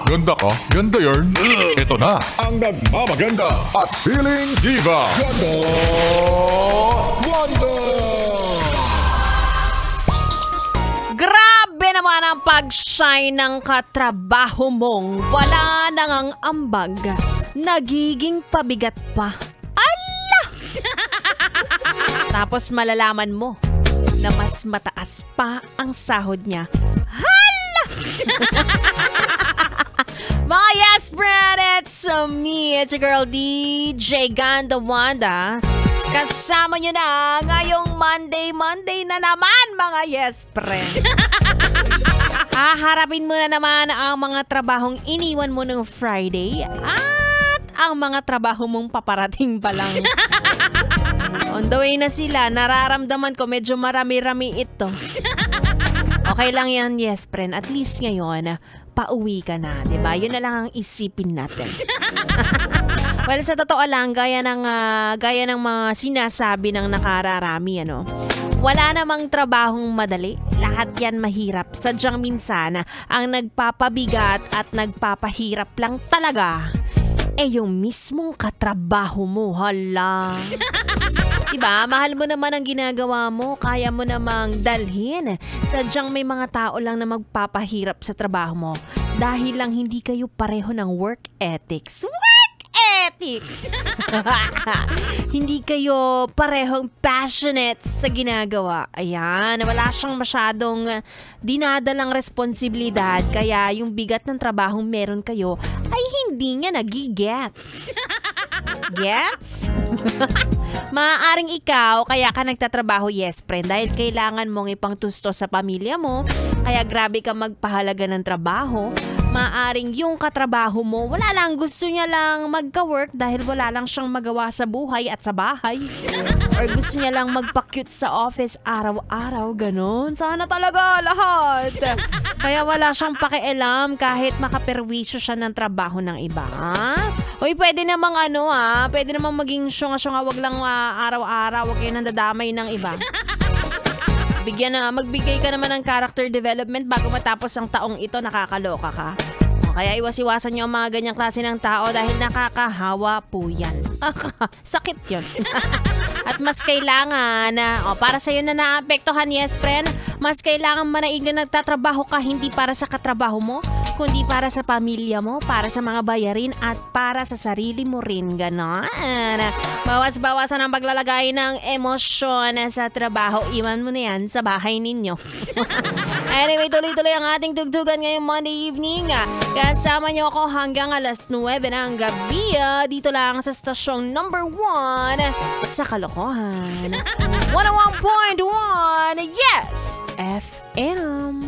Ganda ka? Ganda yarn? Ito na ang nagmamaganda at feeling diva, Wanda! Wanda! Grabe naman ang pag-shine ng katrabaho mong wala nang ang ambag. Nagiging pabigat pa. Ala! Tapos malalaman mo na mas mataas pa ang sahod niya. Hala! Mga yes, friend, it's me. It's your girl DJ Ganda Wanda. Kasama nyo na ngayong Monday na naman, mga yes, friend. Haharapin mo na naman ang mga trabahong iniwan mo ng Friday at ang mga trabaho mong paparating pa lang. On the way na sila, nararamdaman ko medyo marami-rami ito. Okay lang yan, yes, friend. At least ngayon, pauwi ka na, diba? Yun na lang ang isipin natin. Well, sa totoo lang, gaya ng mga sinasabi ng nakararami, wala namang trabahong madali. Lahat yan mahirap. Sadyang minsan, ang nagpapabigat at nagpapahirap lang talaga, yung mismong katrabaho mo. Hala. Diba? Mahal mo naman ang ginagawa mo. Kaya mo namang dalhin. Sadyang may mga tao lang na magpapahirap sa trabaho mo dahil lang hindi kayo pareho ng work ethics. Hindi kayo parehong passionate sa ginagawa. Ayan, wala siyang masyadong dinadalang responsibilidad, kaya yung bigat ng trabahong meron kayo ay hindi niya nagigets. Gets? Maaaring ikaw, kaya ka nagtatrabaho, yes, friend, dahil kailangan mong ipangtusto sa pamilya mo, kaya grabe ka magpahalaga ng trabaho. Maaring yung katrabaho mo, wala lang, gusto niya lang magka-work dahil wala lang siyang magawa sa buhay at sa bahay. Or gusto niya lang magpa-cute sa office araw-araw, ganun. Sana talaga lahat. Kaya wala siyang pakialam kahit makaperwisyo siya ng trabaho ng iba. Uy, pwede namang pwede namang maging syunga-syunga, wag lang araw-araw, wag kayo nandadamay ng iba. Magbigay ka naman ng character development bago matapos ang taong ito, nakakaloka ka. Kaya iwas-iwasan nyo ang mga ganyang klase ng tao dahil nakakahawa po yan. Sakit yun. At mas kailangan para sa'yo na naapektuhan, yes, friend, mas kailangan manaig na nagtatrabaho ka hindi para sa katrabaho mo, kundi para sa pamilya mo, para sa mga bayarin at para sa sarili mo rin. Ganon. Bawas-bawasan ang paglalagay ng emosyon sa trabaho. Iwan mo na yan sa bahay ninyo. Anyway, tuloy-tuloy ang ating tugtugan ngayong Monday evening. Kasama niyo ako hanggang alas 9 ng gabi. Dito lang sa stasyong number 1 sa Kalokohan. 101.1 Yes FM.